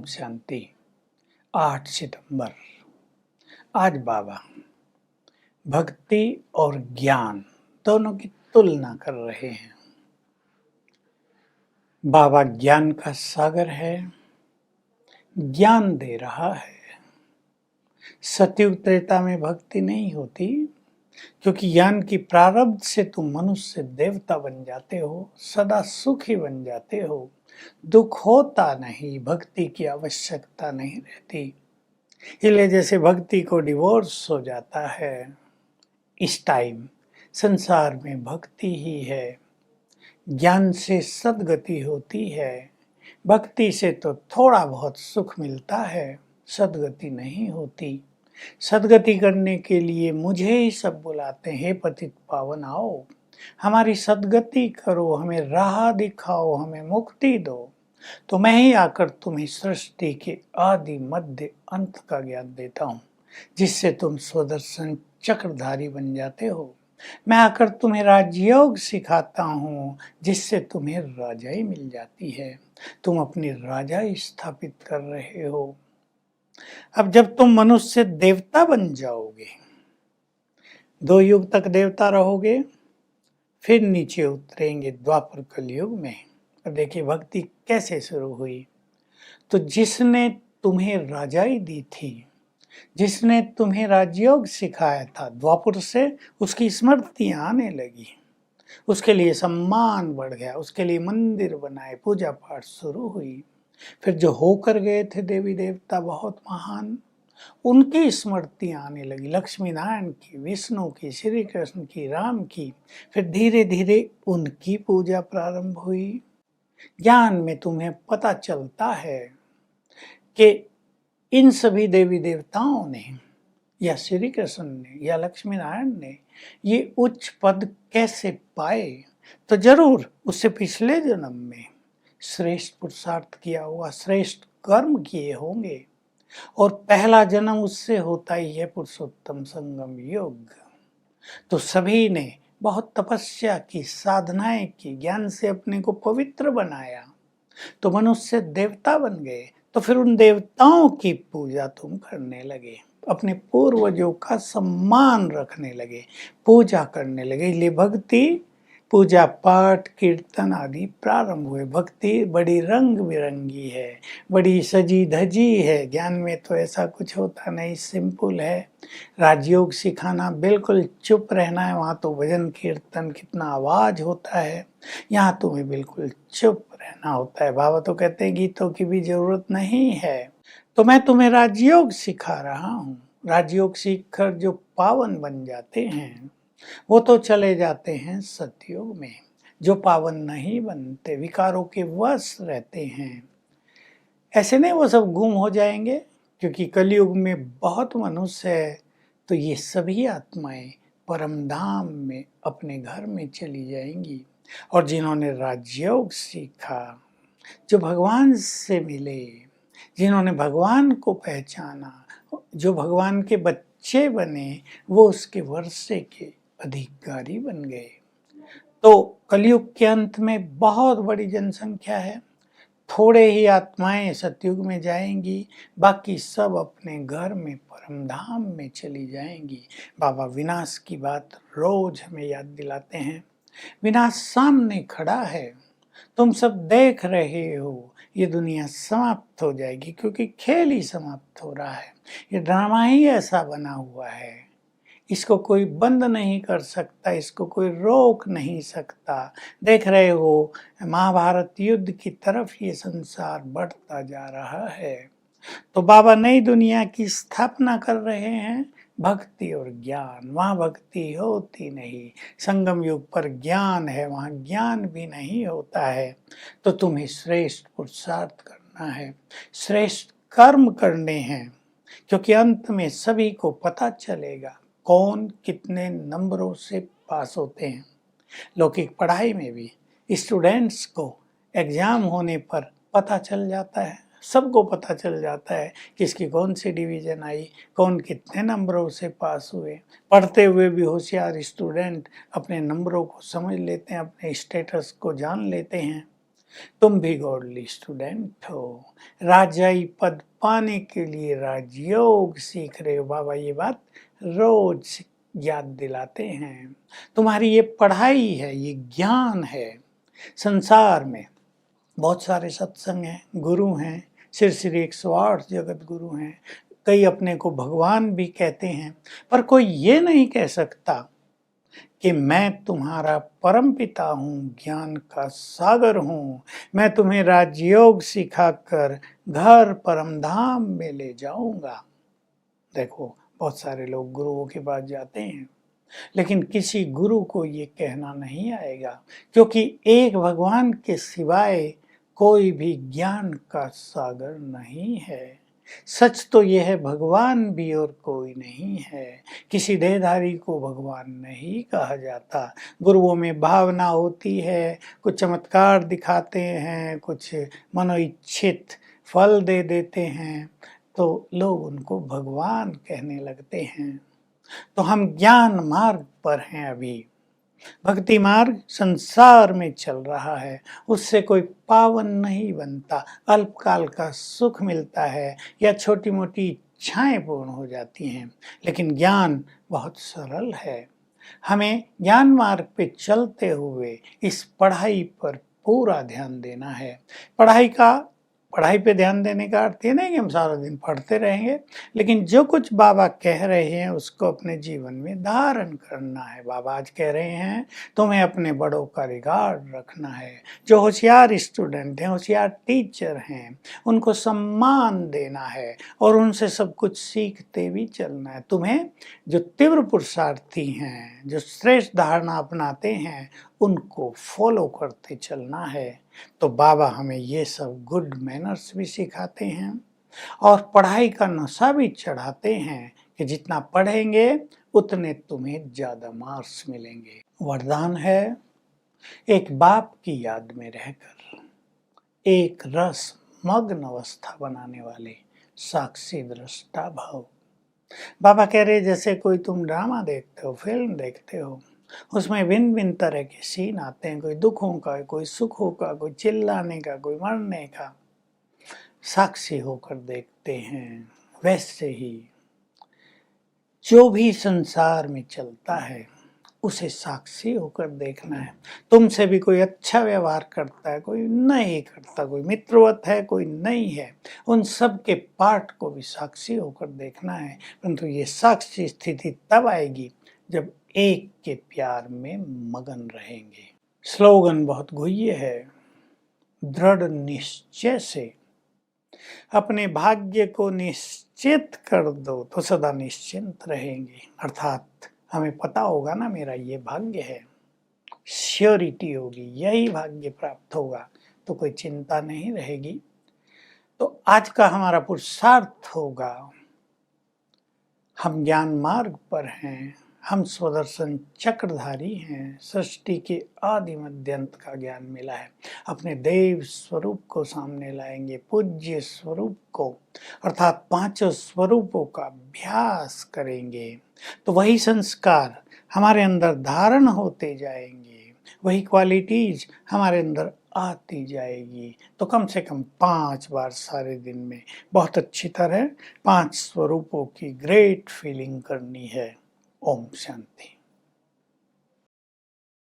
शांति। 8 सितंबर। आज बाबा भक्ति और ज्ञान दोनों की तुलना कर रहे हैं। बाबा ज्ञान का सागर है, ज्ञान दे रहा है। सतयुग त्रेता में भक्ति नहीं होती, क्योंकि ज्ञान की प्रारब्ध से तुम मनुष्य से देवता बन जाते हो, सदा सुखी बन जाते हो, दुख होता नहीं, भक्ति की आवश्यकता नहीं रहती। इसलिए जैसे भक्ति को डिवोर्स हो जाता है, इस टाइम संसार में भक्ति ही है। ज्ञान से सद्गति होती है, भक्ति से तो थोड़ा बहुत सुख मिलता है, सद्गति नहीं होती। सद्गति करने के लिए मुझे ही सब बुलाते हैं, हे पतित पावन आओ, हमारी सद्गति करो, हमें राह दिखाओ, हमें मुक्ति दो। तो मैं ही आकर तुम्हें सृष्टि के आदि मध्य अंत का ज्ञान देता हूँ, जिससे तुम स्वदर्शन चक्रधारी बन जाते हो। मैं आकर तुम्हें राजयोग सिखाता हूँ, जिससे तुम्हें राजाई मिल जाती है। तुम अपनी राजाई स्थापित कर रहे हो। अब जब तुम मनुष्य से देवता बन जाओगे, 2 युग तक देवता रहोगे, फिर नीचे उतरेंगे द्वापर कलयुग में। देखिए भक्ति कैसे शुरू हुई। तो जिसने तुम्हें राजाई दी थी, जिसने तुम्हें राजयोग सिखाया था, द्वापर से उसकी स्मृतियां आने लगी, उसके लिए सम्मान बढ़ गया, उसके लिए मंदिर बनाए, पूजा पाठ शुरू हुई। फिर जो होकर गए थे देवी देवता बहुत महान, उनकी स्मृतियां आने लगी, लक्ष्मी नारायण की, विष्णु की, श्री कृष्ण की, राम की। फिर धीरे धीरे उनकी पूजा प्रारंभ हुई। ज्ञान में तुम्हें पता चलता है कि इन सभी देवी देवताओं ने या श्री कृष्ण ने या लक्ष्मी नारायण ने ये उच्च पद कैसे पाए। तो जरूर उससे पिछले जन्म में श्रेष्ठ पुरुषार्थ किया होगा, श्रेष्ठ कर्म किए होंगे, और पहला जन्म उससे होता ही है पुरुषोत्तम संगम योग। तो सभी ने बहुत तपस्या की, साधनाएं की, ज्ञान से अपने को पवित्र बनाया, तो मनुष्य देवता बन गए। तो फिर उन देवताओं की पूजा तुम करने लगे, अपने पूर्वजों का सम्मान रखने लगे, पूजा करने लगे। इसलिए भक्ति, पूजा पाठ, कीर्तन आदि प्रारंभ हुए। भक्ति बड़ी रंग बिरंगी है, बड़ी सजी धजी है। ज्ञान में तो ऐसा कुछ होता नहीं, सिंपल है। राजयोग सिखाना, बिल्कुल चुप रहना है, वहाँ तो भजन कीर्तन कितना आवाज होता है, यहाँ तुम्हें बिल्कुल चुप रहना होता है। बाबा तो कहते हैं गीतों की भी जरूरत नहीं है। तो मैं तुम्हें राजयोग सिखा रहा हूँ। राजयोग सीखकर जो पावन बन जाते हैं, वो तो चले जाते हैं सतयुग में। जो पावन नहीं बनते, विकारों के वश रहते हैं, ऐसे नहीं वो सब गुम हो जाएंगे, क्योंकि कलयुग में बहुत मनुष्य है। तो ये सभी आत्माएं परम धाम में अपने घर में चली जाएंगी। और जिन्होंने राजयोग सीखा, जो भगवान से मिले, जिन्होंने भगवान को पहचाना, जो भगवान के बच्चे बने, वो उसके वर्षे के अधिकारी बन गए। तो कलयुग के अंत में बहुत बड़ी जनसंख्या है, थोड़े ही आत्माएं सतयुग में जाएंगी, बाकी सब अपने घर में परम धाम में चली जाएंगी। बाबा विनाश की बात रोज हमें याद दिलाते हैं। विनाश सामने खड़ा है, तुम सब देख रहे हो, ये दुनिया समाप्त हो जाएगी, क्योंकि खेल ही समाप्त हो रहा है। ये ड्रामा ही ऐसा बना हुआ है, इसको कोई बंद नहीं कर सकता, इसको कोई रोक नहीं सकता। देख रहे हो, महाभारत युद्ध की तरफ ये संसार बढ़ता जा रहा है। तो बाबा नई दुनिया की स्थापना कर रहे हैं, भक्ति और ज्ञान। वहाँ भक्ति होती नहीं, संगम युग पर ज्ञान है, वहाँ ज्ञान भी नहीं होता है। तो तुम्हें श्रेष्ठ पुरुषार्थ करना है, श्रेष्ठ कर्म करने हैं, क्योंकि अंत में सभी को पता चलेगा कौन कितने नंबरों से पास होते हैं। लौकिक पढ़ाई में भी स्टूडेंट्स को एग्जाम होने पर पता चल जाता है, सबको पता चल जाता है किसकी कौन सी डिवीजन आई, कौन कितने नंबरों से पास हुए। पढ़ते हुए भी होशियार स्टूडेंट अपने नंबरों को समझ लेते हैं, अपने स्टेटस को जान लेते हैं। तुम भी गॉडली स्टूडेंट हो, राजाई पद पाने के लिए राजयोग सीख रहे हो। बाबा ये बात रोज याद दिलाते हैं। तुम्हारी ये पढ़ाई है, ये ज्ञान है। संसार में बहुत सारे सत्संग हैं, गुरु हैं, सिर 108 जगत गुरु हैं, कई अपने को भगवान भी कहते हैं, पर कोई ये नहीं कह सकता कि मैं तुम्हारा परम पिता हूँ, ज्ञान का सागर हूँ, मैं तुम्हें राजयोग सिखाकर घर परम धाम में ले जाऊंगा। देखो, बहुत सारे लोग गुरुओं के पास जाते हैं, लेकिन किसी गुरु को ये कहना नहीं आएगा, क्योंकि एक भगवान के सिवाय कोई भी ज्ञान का सागर नहीं है। सच तो यह है, भगवान भी और कोई नहीं है। किसी देहधारी को भगवान नहीं कहा जाता। गुरुओं में भावना होती है, कुछ चमत्कार दिखाते हैं, कुछ मनोइच्छित फल दे देते हैं, तो लोग उनको भगवान कहने लगते हैं। तो हम ज्ञान मार्ग पर हैं अभी। भक्ति मार्ग संसार में चल रहा है, उससे कोई पावन नहीं बनता। अल्पकाल का सुख मिलता है या छोटी मोटी इच्छाएं पूर्ण हो जाती हैं, लेकिन ज्ञान बहुत सरल है। हमें ज्ञान मार्ग पे चलते हुए इस पढ़ाई पर पूरा ध्यान देना है। पढ़ाई पे ध्यान देने का अर्थ ये नहीं कि हम सारा दिन पढ़ते रहेंगे, लेकिन जो कुछ बाबा कह रहे हैं उसको अपने जीवन में धारण करना है। बाबा आज कह रहे हैं तुम्हें अपने बड़ों का रिगार्ड रखना है। जो होशियार स्टूडेंट हैं, होशियार टीचर हैं, उनको सम्मान देना है और उनसे सब कुछ सीखते भी चलना है। तुम्हें जो तीव्र पुरुषार्थी हैं, जो श्रेष्ठ धारणा अपनाते हैं, उनको फॉलो करते चलना है। तो बाबा हमें ये सब गुड मैनर्स भी सिखाते हैं और पढ़ाई का नशा भी चढ़ाते हैं कि जितना पढ़ेंगे उतने तुम्हें ज़्यादा मार्क्स मिलेंगे। वरदान है, एक बाप की याद में रहकर एक रस मग्न अवस्था बनाने वाले साक्षी दृष्टा भाव। बाबा कह रहे जैसे कोई तुम ड्रामा देखते हो, फिल्म देखते हो, उसमें भिन्न भिन्न तरह के सीन आते हैं, कोई दुखों का, कोई सुखों का, कोई चिल्लाने का, कोई मरने का। साक्षी होकर देखते हैं। वैसे ही जो भी संसार में चलता है उसे साक्षी होकर देखना है। तुमसे भी कोई अच्छा व्यवहार करता है, कोई नहीं करता, कोई मित्रवत है, कोई नहीं है, उन सब के पाठ को भी साक्षी होकर देखना है। परंतु ये साक्षी स्थिति तब आएगी जब एक के प्यार में मगन रहेंगे। स्लोगन बहुत गुह्य है, दृढ़ निश्चय से अपने भाग्य को निश्चित कर दो तो सदा निश्चिंत रहेंगे। अर्थात हमें पता होगा ना, मेरा ये भाग्य है, श्योरिटी होगी, यही भाग्य प्राप्त होगा, तो कोई चिंता नहीं रहेगी। तो आज का हमारा पुरुषार्थ होगा, हम ज्ञान मार्ग पर हैं, हम स्वदर्शन चक्रधारी हैं, सृष्टि के आदि मध्यंत का ज्ञान मिला है। अपने देव स्वरूप को सामने लाएंगे, पूज्य स्वरूप को, अर्थात पांचों स्वरूपों का अभ्यास करेंगे, तो वही संस्कार हमारे अंदर धारण होते जाएंगे, वही क्वालिटीज हमारे अंदर आती जाएगी। तो कम से कम 5 बार सारे दिन में बहुत अच्छी तरह 5 स्वरूपों की ग्रेट फीलिंग करनी है। ओम शांति।